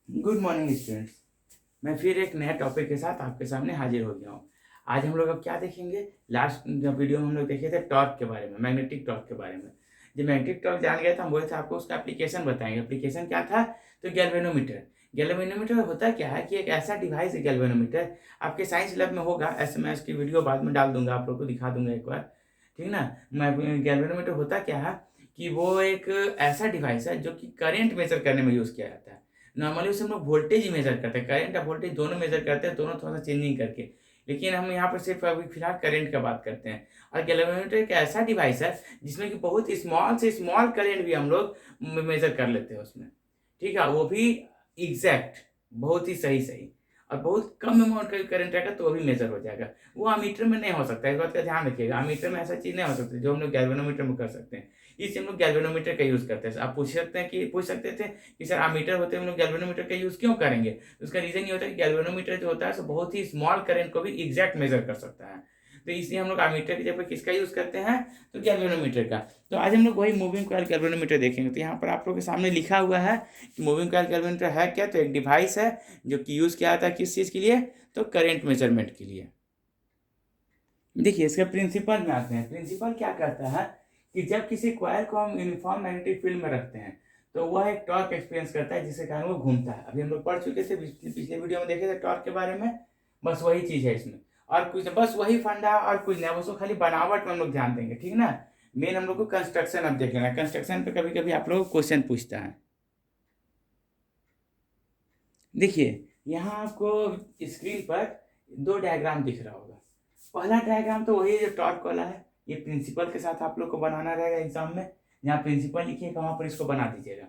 Good morning students. मैं फिर एक नए टॉपिक के साथ आपके सामने हाजिर हो गया हूँ। आज हम लोग अब क्या देखेंगे? लास्ट जब वीडियो में हम लोग देखे थे टॉर्क के बारे में, मैग्नेटिक टॉर्क के बारे में। जब मैग्नेटिक टॉर्क जान गया था, हम बोले थे आपको उसका एप्लीकेशन बताएंगे। एप्लीकेशन क्या था? तो गैल्वेनोमीटर। गैल्वेनोमीटर होता क्या है कि एक ऐसा डिवाइस है गैल्वेनोमीटर, आपके साइंस लैब में होगा। ऐसे मैं इसकी वीडियो बाद में डाल दूंगा, आप लोग को दिखा दूंगा एक बार, ठीक ना। मैं गैल्वेनोमीटर होता क्या है कि वो एक ऐसा डिवाइस है जो कि करेंट मेजर करने में यूज़ किया जाता है। नॉर्मली उससे हम लोग वोल्टेज ही मेजर करते हैं, करंट और वोल्टेज दोनों मेजर करते हैं, दोनों थोड़ा सा चेंजिंग करके। लेकिन हम यहाँ पर सिर्फ अभी फिलहाल करंट का बात करते हैं। और गैल्वेनोमीटर एक ऐसा डिवाइस है जिसमें कि बहुत स्मॉल से स्मॉल करंट भी हम लोग मेजर कर लेते हैं उसमें, ठीक है। वो भी एग्जैक्ट, बहुत ही सही सही। और बहुत कम अमाउंट का करंट रहेगा तो वो भी मेजर हो जाएगा। वो अमीटर में नहीं हो सकता, इस बात का ध्यान रखिएगा। अमीटर में ऐसा चीज़ नहीं हो सकती जो हम लोग गैल्वेनोमीटर में कर सकते हैं। इसलिए हम लोग गैल्वेनोमीटर का यूज़ करते हैं। आप पूछ सकते थे कि सर अमीटर होते हैं, हम लोग गैल्वेनोमीटर का यूज़ क्यों करेंगे? तो उसका रीज़न ये होता है कि गैल्वेनोमीटर जो होता है सो बहुत ही स्मॉल करंट को भी एग्जैक्ट मेजर कर सकता है। तो इसलिए हम लोग अमीटर की जगह किसका यूज़ करते हैं? तो गैल्वेनोमीटर का। तो आज हम लोग वही मूविंग कॉइल गैल्वेनोमीटर देखेंगे। तो यहाँ पर आप लोग के सामने लिखा हुआ है कि मूविंग कॉइल गैल्वेनोमीटर है क्या? तो एक डिवाइस है जो कि यूज़ किया जाता है किस चीज़ के लिए? तो करेंट मेजरमेंट के लिए। देखिए इसका प्रिंसिपल में आते हैं। प्रिंसिपल क्या करता है कि जब किसी कॉइल को हम यूनिफॉर्म मैग्नेटिक फील्ड में रखते हैं तो वह एक टॉर्क एक्सपीरियंस करता है जिसके कारण वो घूमता है। अभी हम लोग पढ़ चुके थे, पिछले वीडियो में देखे थे टॉर्क के बारे में। बस वही चीज़ है इसमें, और कुछ बस वही फंडा और कुछ नहीं। उसको खाली बनावट में हम लोग ध्यान देंगे, ठीक ना। मेन हम लोग को कंस्ट्रक्शन अब देख लेना। कंस्ट्रक्शन पे कभी कभी आप लोग को क्वेश्चन पूछता है। देखिए यहाँ आपको स्क्रीन पर दो डायग्राम दिख रहा होगा। पहला डायग्राम तो वही है जो टॉर्क वाला है। ये प्रिंसिपल के साथ आप लोग को बनाना रहेगा एग्जाम में। जहाँ प्रिंसिपल लिखिएगा वहाँ पर इसको बना दीजिएगा,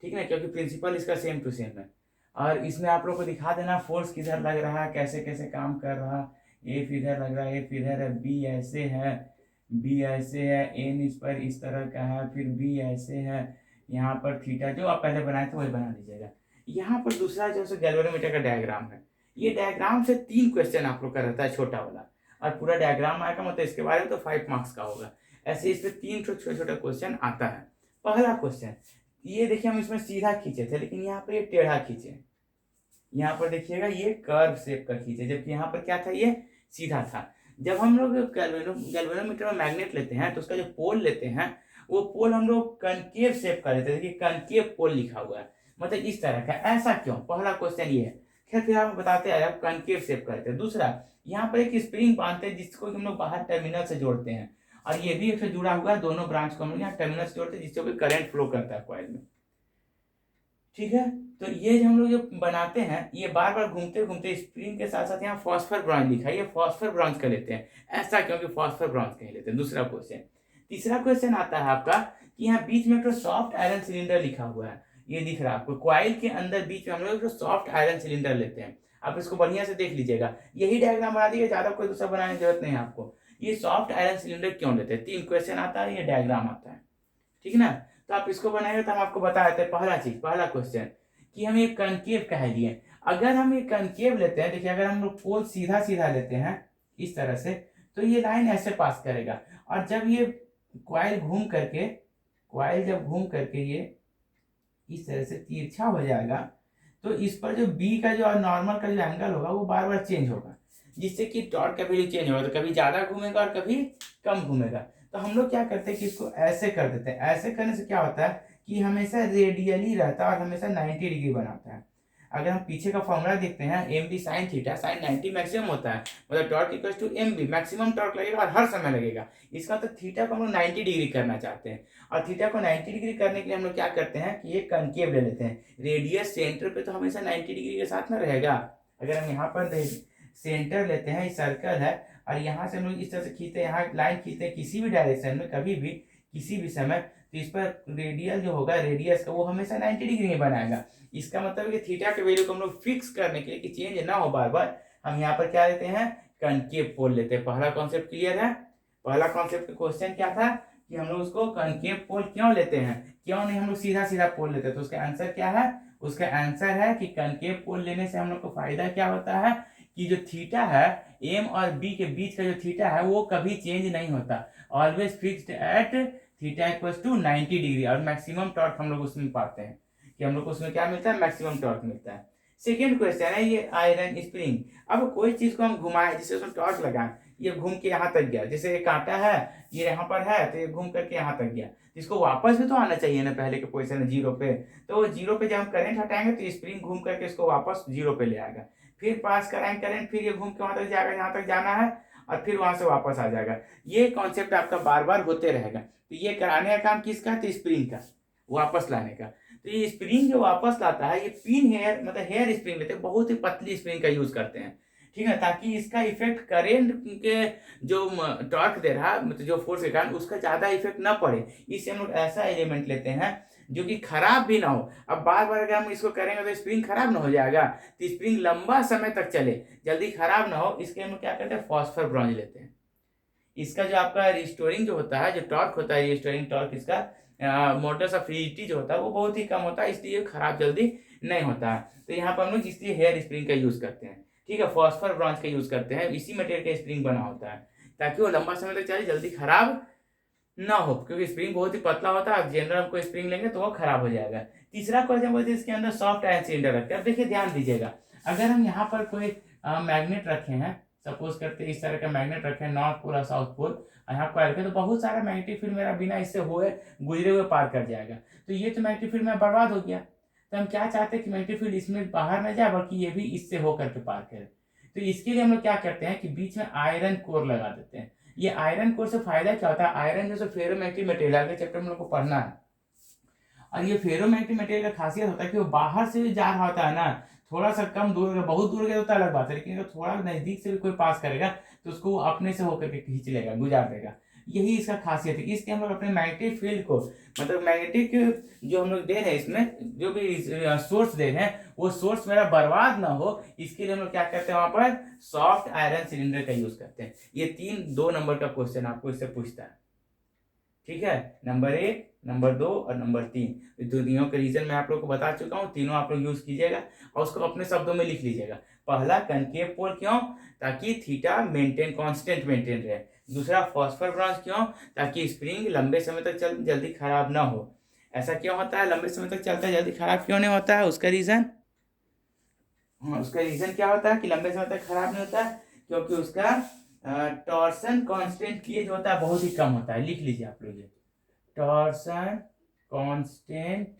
ठीक है, क्योंकि प्रिंसिपल इसका सेम टू सेम है। और इसमें आप लोग को दिखा देना फोर्स किधर लग रहा है, कैसे कैसे काम कर रहा है। एफ इधर लग रहा है, एफ इधर है, बी ऐसे है, बी ऐसे है, एन इस पर इस तरह का है, फिर बी ऐसे है। यहाँ पर थीटा जो आप पहले बनाए थे वही बना दीजिएगा। यहाँ पर दूसरा जो है गैल्वेनोमीटर का डायग्राम है। ये डायग्राम से 3 क्वेश्चन आप लोग का रहता है, छोटा वाला। और पूरा डायग्राम आएगा मतलब इसके बारे में तो 5 मार्क्स का होगा। ऐसे इस पे 3 छोटे छोटे क्वेश्चन आता है। पहला क्वेश्चन ये देखिए, हम इसमें सीधा खींचे थे लेकिन यहाँ पर ये टेढ़ा खींचे। यहाँ पर देखिएगा ये कर्व शेप का खींचे, जबकि यहाँ पर क्या था, ये सीधा था। जब हम लोग गैल्वेनोमीटर में मैग्नेट लेते हैं तो उसका जो पोल लेते हैं वो पोल हम लोग कनकेव शेप का लेते हैं। देखिए कनकेव पोल लिखा हुआ है, मतलब इस तरह का। ऐसा क्यों? पहला क्वेश्चन ये है। खैर फिर हम बताते हैं, आप कनकेव शेप का लेते हैं। दूसरा, यहाँ पर एक स्प्रिंग बांधते हैं जिसको हम लोग बाहर टर्मिनल से जोड़ते हैं, और ये भी एक से जुड़ा हुआ है। दोनों ब्रांच को हम लोग यहाँ टर्मिनल से जोड़ते हैं जिससे करंट फ्लो करता है कॉइल में, ठीक है। तो ये जो हम लोग जो बनाते हैं ये बार बार घूमते घूमते स्प्रिंग के साथ साथ यहाँ फॉस्फर ब्रॉन्ज लिखा है, ये फॉस्फर ब्रॉन्ज का लेते हैं। ऐसा क्योंकि फॉस्फर ब्रॉन्ज कहीं लेते हैं। दूसरा क्वेश्चन। तीसरा क्वेश्चन आता है आपका कि यहाँ बीच में एक सॉफ्ट आयरन सिलेंडर लिखा हुआ है, ये दिख रहा है आपको। क्वाइल के अंदर बीच में हम लोग सॉफ्ट आयरन सिलेंडर लेते हैं। आप इसको बढ़िया से देख लीजिएगा, यही डायग्राम बना दीजिए, ज्यादा कोई दूसरा बनाने की जरूरत नहीं है आपको। ये सॉफ्ट आयरन सिलेंडर क्यों लेते हैं? 3 क्वेश्चन आता है, ये डायग्राम आता है, ठीक ना। तो आप इसको बनाएंगे तो हम आपको बता देते हैं। पहला चीज, पहला क्वेश्चन कि हम ये कनकेव कह लिए। अगर हम ये कनकेव लेते हैं, देखिए अगर हम लोग पोल सीधा सीधा लेते हैं इस तरह से, तो ये लाइन ऐसे पास करेगा। और जब ये क्वाइल जब घूम करके ये इस तरह से तिरछा हो जाएगा तो इस पर जो बी का जो नॉर्मल का जो एंगल होगा वो बार बार चेंज होगा, जिससे कि टॉर्क का वैल्यू चेंज होगा। तो कभी ज्यादा घूमेगा और कभी कम घूमेगा। तो हम लोग क्या करते हैं कि इसको ऐसे कर देते हैं। ऐसे करने से क्या होता है कि हमेशा रेडियली रहता है और हमेशा 90 डिग्री बनाता है। अगर हम पीछे का फॉर्मूला देखते हैं, M B sine theta, sine 90 maximum होता है, मतलब torque equal to M B, maximum torque लगेगा और हर समय लगेगा। इसका तो थीटा को हम लोग 90 डिग्री करना चाहते हैं। और थीटा को 90 डिग्री करने के लिए हम लोग क्या करते हैं कि ये कनकेव ले लेते हैं। रेडियस सेंटर पे तो हमेशा 90 डिग्री के साथ में रहेगा। अगर हम यहाँ पर सेंटर लेते हैं, सर्कल है, और यहाँ से हम लोग इस तरह से खींचते हैं, यहाँ लाइन खींचते हैं किसी भी डायरेक्शन में, कभी भी किसी भी समय, तो इस पर रेडियल जो होगा, रेडियस का, वो हमेशा 90 डिग्री में बनाएगा। इसका मतलब है कि थीटा के वैल्यू को हम लोग फिक्स करने के लिए कि चेंज ना हो बार बार, हम यहाँ पर क्या लेते हैं, कनकेव पोल लेते हैं। पहला कॉन्सेप्ट क्लियर है? पहला कॉन्सेप्ट क्वेश्चन क्या था कि हम लोग उसको कनकेव पोल क्यों लेते हैं, क्यों नहीं हम लोग सीधा सीधा पोल लेते हैं? तो उसका आंसर क्या है? उसका आंसर है कि कनकेव पोल लेने से हम लोग को फायदा क्या होता है कि जो थीटा है, एम और बी के बीच का जो थीटा है वो कभी चेंज नहीं होता, always fixed at theta equals to 90 degree, और मैक्सिमम टॉर्क हम लोग उसमें पाते हैं। कि हम लोग को उसमें क्या मिलता है, मैक्सिमम टॉर्क मिलता है। सेकेंड क्वेश्चन है ये आयरन स्प्रिंग। अब कोई चीज को हम घुमाएं, जैसे उसमें टॉर्क लगाएं, ये घूम के यहाँ तक गया, जैसे ये कांटा है ये यहाँ पर है तो ये घूम करके यहाँ तक गया, इसको वापस भी तो आना चाहिए ना पहले के पोजीशन में जीरो पे। तो जीरो पे जब हम करंट हटाएंगे तो स्प्रिंग घूम करके इसको वापस जीरो पे ले आएगा, फिर पास कराएंगे करंट, फिर ये घूम के वहां तक जाएगा जहां तक जाना है और फिर वहां से वापस आ जाएगा। ये कॉन्सेप्ट आपका बार बार होते रहेगा। तो ये कराने का काम किसका, तो स्प्रिंग का वापस लाने का। तो ये स्प्रिंग जो वापस लाता है, ये पिन हेयर मतलब हेयर स्प्रिंग लेते हैं, बहुत ही पतली स्प्रिंग का यूज करते हैं, ठीक है, ताकि इसका इफेक्ट करेंट के जो टॉर्क दे रहा है मतलब जो फोर्स के कारण उसका ज्यादा इफेक्ट ना पड़े, इससे हम लोग ऐसा एलिमेंट लेते हैं जो कि खराब भी ना हो। अब बार बार अगर हम इसको करेंगे तो स्प्रिंग खराब ना हो जाएगा, तो स्प्रिंग लंबा समय तक चले, जल्दी खराब ना हो, इसके हम क्या करते हैं, फॉस्फर ब्रॉन्ज लेते हैं। इसका जो आपका रिस्टोरिंग जो होता है, जो टॉर्क होता है, रिस्टोरिंग टॉर्क इसका मोटर सा फ्रीटी जो होता है वो बहुत ही कम होता है, इसलिए खराब जल्दी नहीं होता है। तो यहाँ पर हम लोग इसलिए हेयर स्प्रिंग का यूज करते हैं, ठीक है, फॉस्फर ब्रॉन्ज का यूज करते हैं, इसी मटेरियल का स्प्रिंग बना होता है ताकि वो लंबा समय तक चले, जल्दी खराब ना हो, क्योंकि स्प्रिंग बहुत ही पतला होता है, जनरल कोई स्प्रिंग लेंगे तो वो खराब हो जाएगा। तीसरा क्वेश्चन बोलते हैं इसके अंदर सॉफ्ट आयरन सिलेंडर रखते हैं। अब देखिए ध्यान दीजिएगा, अगर हम यहाँ पर कोई मैग्नेट रखे हैं, सपोज करते हैं इस तरह का मैग्नेट रखे हैं, नॉर्थ पोल और साउथ पोल, यहाँ पर रखे तो बहुत सारा मैग्नेटिक फील्ड मेरा बिना इससे हुए गुजरे हुए पार कर जाएगा, तो ये तो मैग्नेटिक फील्ड में बर्बाद हो गया। तो हम क्या चाहते हैं कि मैग्नेटिक फील्ड इसमें बाहर न जाए, बल्कि ये भी इससे होकर के पार करे। तो इसके लिए हम लोग क्या करते हैं कि बीच में आयरन कोर लगा देते हैं। ये आयरन कोर से फायदा क्या होता है, आयरन जैसे फेरोमैग्नेटिक मटेरियल आगे चैप्टर में हम लोग को पढ़ना है, और ये फेरोमैग्नेटिक मटेरियल का खासियत होता है कि वो बाहर से भी जा रहा होता है ना, थोड़ा सा कम दूर का, बहुत दूर का होता है अलग बात है, लेकिन अगर थोड़ा नजदीक से भी कोई पास करेगा तो उसको अपने से होकर के खींच लेगा, गुजार देगा। यही इसका खासियत है। इसके हम लोग अपने मैग्नेटिक फील्ड को मतलब मैग्नेटिक जो हम लोग दे रहे हैं इसमें जो भी सोर्स दे रहे हैं वो सोर्स मेरा बर्बाद ना हो, इसके लिए हम लोग क्या करते हैं, वहां पर सॉफ्ट आयरन सिलेंडर का यूज करते हैं। ये 2 नंबर का क्वेश्चन आपको इससे पूछता है, ठीक है, नंबर 1, नंबर 2 और नंबर 3। तीनों के रीजन मैं आप लोग को बता चुका हूँ, तीनों आप लोग यूज कीजिएगा और उसको अपने शब्दों में लिख लीजिएगा। पहला कनकेव पोल क्यों, ताकि थीटा मेंटेन कांस्टेंट मेंटेन रहे। दूसरा फॉस्फर ब्रॉन्ज क्यों, ताकि स्प्रिंग लंबे समय तक चल जल्दी खराब ना हो। ऐसा क्यों होता है, लंबे समय तक चलता है जल्दी खराब क्यों नहीं होता है, उसका रीजन, हाँ उसका रीजन क्या होता है कि लंबे समय तक खराब नहीं होता है, क्योंकि उसका टॉर्सन कांस्टेंट की जो होता है बहुत ही कम होता है। लिख लीजिए आप लोग, टॉर्सन कांस्टेंट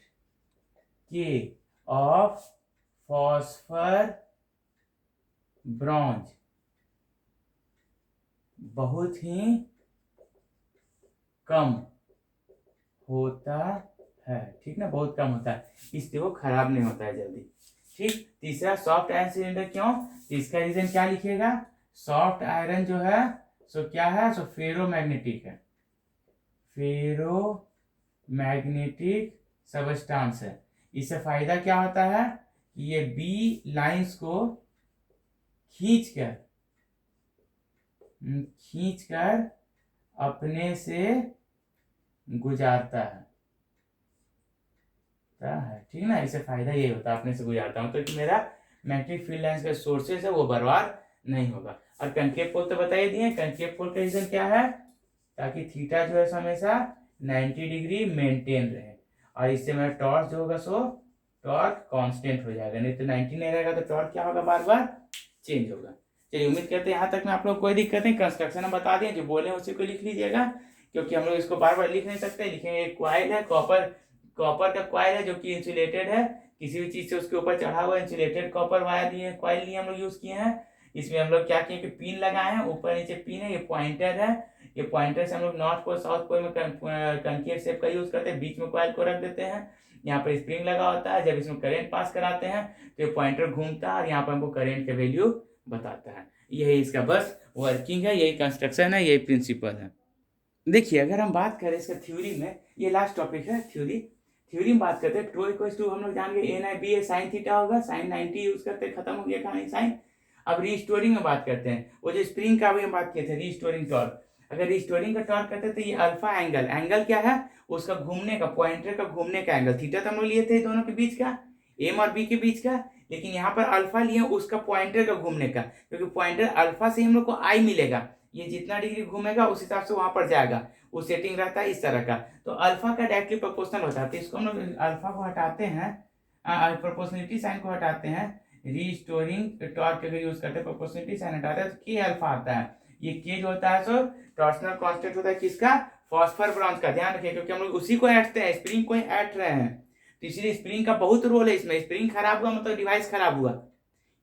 के ऑफ फॉस्फर ब्रॉन्ज बहुत ही कम होता है, ठीक ना, बहुत कम होता है, इसलिए वो खराब नहीं होता है जल्दी, ठीक। तीसरा सॉफ्ट आयरन सिलेंडर क्यों, इसका रीजन क्या लिखिएगा, सॉफ्ट आयरन जो है सो क्या है, सो फेरोमैग्नेटिक है, फेरो मैग्नेटिक सबस्टांस है। इससे फायदा क्या होता है कि ये बी लाइंस को खींचकर अपने से गुजारता है, ठीक ना, इससे फायदा ये होता है अपने से गुजारता हूं तो मेरा मैग्नेटिक फील्ड लाइंस का सोर्सेज है वो बर्बाद नहीं होगा। और कनकेव पोल तो बता ही दिए, कनकेव पोल का रीजन क्या है, ताकि थीटा जो है हमेशा 90 डिग्री मेंटेन रहे, और इससे मेरा टॉर्क जो होगा सो टॉर्क कांस्टेंट हो जाएगा, नहीं तो 90 नहीं रहेगा तो टॉर्क क्या होगा, बार बार चेंज होगा। चलिए उम्मीद करते हैं यहाँ तक में आप लोग कोई दिक्कत नहीं, कंस्ट्रक्शन हम बता दें, जो बोले उसी को लिख लीजिएगा, क्योंकि हम लोग इसको बार बार लिख नहीं सकते। लिखेंगे क्वाइल है, कॉपर का क्वाइल है जो कि इंसुलेटेड है, किसी भी चीज से उसके ऊपर चढ़ा हुआ इंसुलेटेड कॉपर वायर लिए क्वाइल लिए हम लोग यूज किए हैं। इसमें हम लोग क्या किए कि पिन लगाए हैं, ऊपर नीचे पिन है, ये पॉइंटर है, ये पॉइंटर से हम लोग नॉर्थ पोल साउथ पोल में कनकेव शेप का यूज करते हैं, बीच में कॉइल को रख देते हैं, यहाँ पर स्प्रिंग लगा होता है, जब इसमें करंट पास कराते हैं तो ये पॉइंटर घूमता है और यहाँ पर हमको करंट का वैल्यू बताता है। यही इसका बस वर्किंग है, यही कंस्ट्रक्शन है, यही प्रिंसिपल है। देखिए अगर हम बात करें इसका थ्योरी में, ये लास्ट टॉपिक है थ्योरी में बात करते हैं, टू हम लोग जान गए एन आई बी ए साइन थीटा होगा, साइन 90 यूज करते हैं, खत्म हो गया कहानी साइन। अब रीस्टोरिंग में बात करते हैं, वो जो स्प्रिंग का भी हम बात किए थे रीस्टोरिंग टॉर्क, अगर रीस्टोरिंग का टॉर्क करते हैं तो ये अल्फा एंगल क्या है, उसका घूमने का, पॉइंटर का घूमने का एंगल, थीटा तो हम लोग लिए थे दोनों के बीच का, एम और बी के बीच का, लेकिन यहाँ पर अल्फा लिए उसका पॉइंटर का घूमने का, क्योंकि पॉइंटर अल्फा से हम लोग को आई मिलेगा, ये जितना डिग्री घूमेगा उस हिसाब से वहां पर जाएगा, वो सेटिंग रहता है इस तरह का, तो अल्फा का डायरेक्टली प्रोपोर्शनल होता है। तो इसको हम लोग अल्फा को हटाते हैं प्रोपोर्शनलिटी साइन को हटाते हैं, रीस्टोरिंग टॉर्क अगर यूज करते हैं, प्रोपोर्शनलिटी साइन हटाते हैं तो के अल्फा आता है। ये के जो होता है सो टॉर्सनल कांस्टेंट होता है किसका, फॉस्फर ब्रॉन्ज का। ध्यान रखिए क्योंकि हम लोग उसी को ऐंठते हैं, स्प्रिंग को ही ऐंठ रहे हैं, तो इसलिए स्प्रिंग का बहुत रोल है इसमें। स्प्रिंग खराब हुआ मतलब डिवाइस खराब हुआ,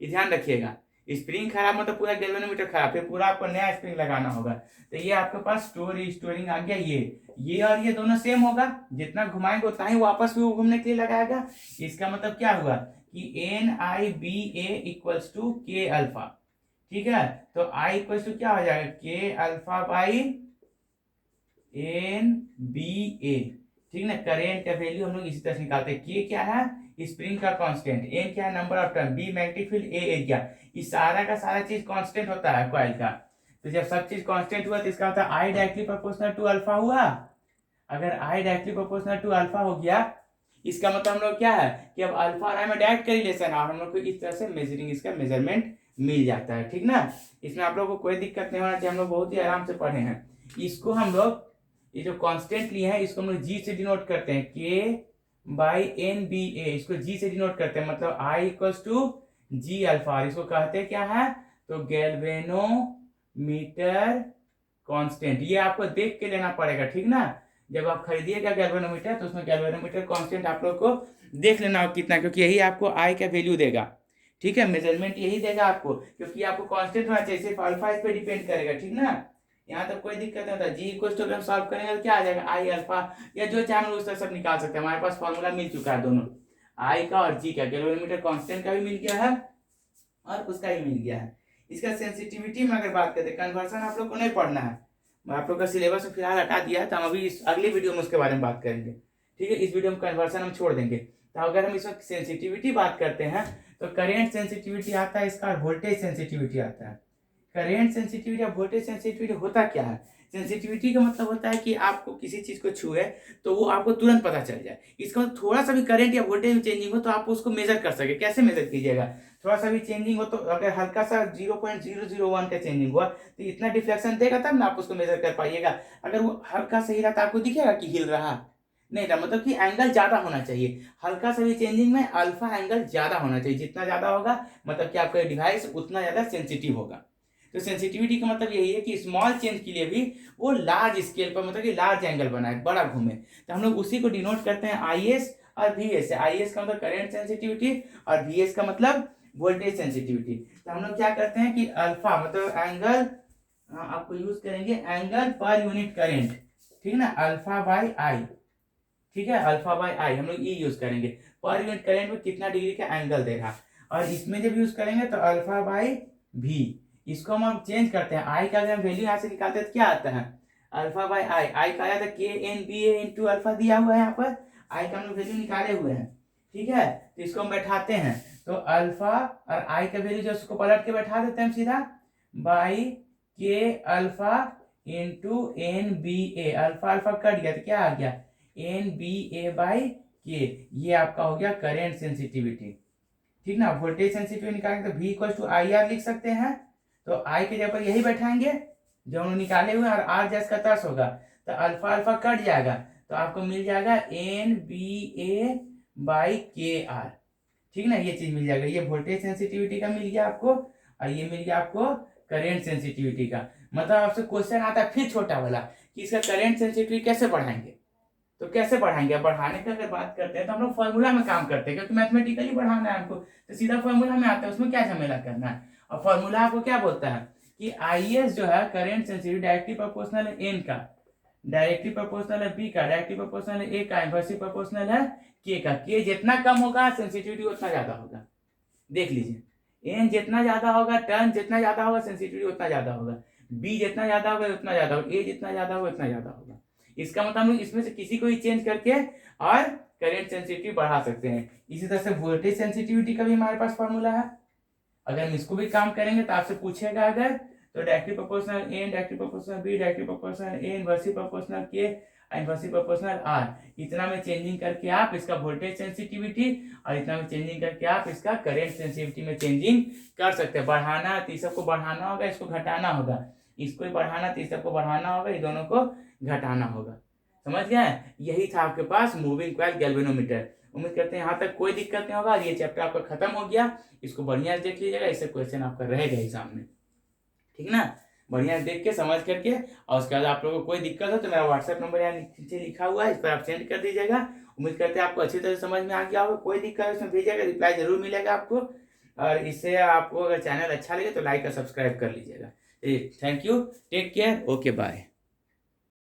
ये ध्यान रखिएगा। स्प्रिंग खराब मतलब पूरा गैल्वेनोमीटर खराब, फिर पूरा आपको नया स्प्रिंग लगाना होगा। तो ये आपके पास स्टोरिंग आ गया। ये और ये दोनों सेम होगा, जितना घुमाएंगे उतना ही वापस भी वो घूमने के लिए लगाएगा। इसका मतलब क्या हुआ कि NiBa इक्वल्स टू के अल्फा। ठीक है, तो I इक्वल्स टू क्या हो जाएगा, के अल्फा बाई NBA। ठीक ना, करेंट का वैल्यू हम लोग इसी तरह से निकालते हैं। के क्या है, स्प्रिंग का कांस्टेंट, एन क्या है number of turn, B magnetic field, A area. इस सारा का सारा चीज कांस्टेंट होता है कॉइल का। तो जब सब चीज कांस्टेंट हुआ तो इसका मतलब I directly proportional to alpha हुआ। अगर I directly proportional to alpha हो गया, इसका मतलब हम लोग क्या है कि अब अल्फा और आई में डायरेक्ट करिलेशन है और हम लोग को इस तरह से मेजरिंग इसका मेजरमेंट मिल जाता है। ठीक ना, इसमें आप लोगों को कोई दिक्कत नहीं होना चाहिए, हम लोग बहुत ही आराम से पढ़े हैं। इसको हम लोग ये जो कांस्टेंट लिए हैं इसको हम लोग जी से डिनोट करते हैं, के बाई NBA, इसको जी से डिनोट करते हैं, मतलब I equals to G alpha. इसको कहते हैं क्या है, तो गैल्वेनोमीटर कांस्टेंट। ये आपको देख के लेना पड़ेगा। ठीक ना, जब आप खरीदिएगा गैल्वेनोमीटर तो उसमें गैल्वेनोमीटर कांस्टेंट आप लोग को देख लेना हो कितना, क्योंकि यही आपको I का वैल्यू देगा। ठीक है, मेजरमेंट यही देगा आपको, क्योंकि आपको कांस्टेंट होना चाहिए, सिर्फ अल्फा इस पे डिपेंड करेगा। ठीक ना, यहाँ तक कोई दिक्कत नहीं होता। जी इक्वल टू हम सॉल्व करेंगे तो क्या आ जाएगा, आई अल्फा, या जो चाहे हम उस तरह सब निकाल सकते हैं। हमारे पास फॉर्मूला मिल चुका है दोनों, आई का और जी का, गैल्वेनोमीटर कांस्टेंट का भी मिल गया है और उसका भी मिल गया है। इसका सेंसिटिविटी में अगर बात करते हैं, कन्वर्सन आप लोग को नहीं पढ़ना है, मैं आप लोग का सिलेबस में फिलहाल हटा दिया है, तो हम अभी इस अगली वीडियो में उसके बारे में बात करेंगे। ठीक है, इस वीडियो में कन्वर्सन हम छोड़ देंगे। तो अगर हम इसमें सेंसिटिविटी बात करते हैं तो करेंट सेंसिटिविटी आता है इसका, वोल्टेज सेंसिटिविटी आता है। करेंट सेंसिटिविटी या वोल्टेज सेंसिटिविटी होता क्या है, सेंसिटिविटी का मतलब होता है कि आपको किसी चीज को छुए तो वो आपको तुरंत पता चल जाए। इसका मतलब थोड़ा सा भी करंट या वोल्टेज में चेंजिंग हो तो आप उसको मेजर कर सके। कैसे मेजर कीजिएगा, थोड़ा सा भी चेंजिंग हो तो अगर हल्का सा 0.001 का चेंजिंग हुआ तो इतना डिफ्लेक्शन देगा तब ना आप उसको मेजर कर पाइएगा। अगर वो हल्का सा हिला तो आपको दिखेगा कि हिल रहा नहीं था, मतलब कि एंगल ज्यादा होना चाहिए। हल्का सा भी चेंजिंग में अल्फा एंगल ज्यादा होना चाहिए, जितना ज्यादा होगा मतलब कि आपका डिवाइस उतना ज्यादा सेंसिटिव होगा। तो सेंसिटिविटी का मतलब यही है कि स्मॉल चेंज के लिए भी वो लार्ज स्केल पर, मतलब कि लार्ज एंगल बनाए, बड़ा घूमे। तो हम लोग उसी को डिनोट करते हैं IS और VS से। IS का मतलब करंट सेंसिटिविटी और VS का मतलब वोल्टेज सेंसिटिविटी। तो हम लोग क्या करते हैं कि अल्फा मतलब एंगल, आपको यूज करेंगे एंगल पर यूनिट करेंट। ठीक है ना, अल्फा बाई आई। ठीक है, अल्फा बाई आई हम लोग यूज करेंगे, पर यूनिट करेंट में कितना डिग्री का एंगल दे रहा। और इसमें जब यूज करेंगे तो अल्फा बाई भी, इसको हम चेंज करते हैं। आई का अगर हम वैल्यू यहाँ से निकालते हैं तो क्या आता है, अल्फा बाई आई। आई का आया था KNBA इंटू अल्फा दिया हुआ है यहाँ पर, आई का हम लोग वैल्यू निकाले हुए हैं। ठीक है, तो इसको हम बैठाते हैं तो अल्फा और आई का वैल्यू जो उसको पलट के बैठा देते हैं हम सीधा, बाई के alpha into NBA। Alpha alpha cut गया तो क्या आ गया, NBA बाई के। ये आपका हो गया करेंट सेंसिटिविटी। ठीक ना, वोल्टेज सेंसिटिविटी निकालेंगे तो V इक्वल टू IR लिख सकते हैं। तो I के जगह पर यही बैठाएंगे जो हम निकाले हुए, और R जैस का 10 होगा तो अल्फा अल्फा कट जाएगा तो आपको मिल जाएगा NBA बाई KR। ठीक ना, ये चीज मिल जाएगा। ये वोल्टेज सेंसिटिविटी का मिल गया आपको और ये मिल गया आपको करेंट सेंसिटिविटी का। मतलब आपसे क्वेश्चन आता है फिर छोटा वाला कि इसका करेंट सेंसिटिविटी कैसे बढ़ाएंगे। तो कैसे बढ़ाएंगे, बढ़ाने की अगर बात करते हैं तो हम लोग फॉर्मूला में काम करते हैं, क्योंकि मैथमेटिकली बढ़ाना है हमको तो सीधा फॉर्मूला में आता है, उसमें क्या झमेला करना है। और फॉर्मूला आपको क्या बोलता है कि IS जो है करेंट सेंसिटिविटी डायरेक्टली प्रोपोर्शनल है N का, डायरेक्टली प्रोपोर्शनल है B का, डायरेक्टली प्रोपोर्शनल है A का, इनवर्सली प्रोपोर्शनल है K का। K जितना कम होगा सेंसिटिविटी उतना ज्यादा होगा। देख लीजिए, N जितना ज्यादा होगा, टर्न जितना ज्यादा होगा, सेंसिटिविटी उतना ज्यादा होगा। B जितना ज्यादा होगा उतना ज्यादा होगा, A जितना ज्यादा होगा उतना ज्यादा होगा। इसका मतलब हम लोग इसमें से किसी को ही चेंज करके और करंट सेंसिटिविटी बढ़ा सकते हैं। इसी तरह से वोल्टेज सेंसिटिविटी का भी हमारे पास फॉर्मूला है। अगर हम इसको भी काम करेंगे तो आपसे पूछेगा अगर, तो directly proportional N, directly proportional B, directly proportional A, inversely proportional K, inversely proportional R। इतना में चेंजिंग करके आप इसका वोल्टेज सेंसिटिविटी और इतना में चेंजिंग करके आप इसका करंट सेंसिटिविटी में चेंजिंग कर सकते हैं। बढ़ाना तो सबको बढ़ाना होगा, इसको घटाना होगा, इसको ही बढ़ाना तो सबको बढ़ाना होगा, ये दोनों को घटाना होगा। समझ गए, यही था आपके पास मूविंग कॉइल गैल्वेनोमीटर। उम्मीद करते हैं यहाँ तक कोई दिक्कत नहीं होगा। ये चैप्टर आपका खत्म हो गया, इसको बढ़िया से देख लीजिएगा, इससे क्वेश्चन आपका रहेगा एग्जाम में, ठीक ना। बढ़िया देख के समझ करके, और उसके बाद आप लोगों को कोई दिक्कत हो तो मेरा व्हाट्सएप नंबर यहाँ नीचे लिखा हुआ है, इस पर आप सेंड कर दीजिएगा। उम्मीद करते हैं आपको अच्छी तरह समझ में आ गया होगा। कोई दिक्कत है उसमें भेजिएगा, रिप्लाई जरूर मिलेगा आपको। और इससे आपको अगर चैनल अच्छा लगे तो लाइक और सब्सक्राइब कर लीजिएगा। Thank you, take care, okay bye.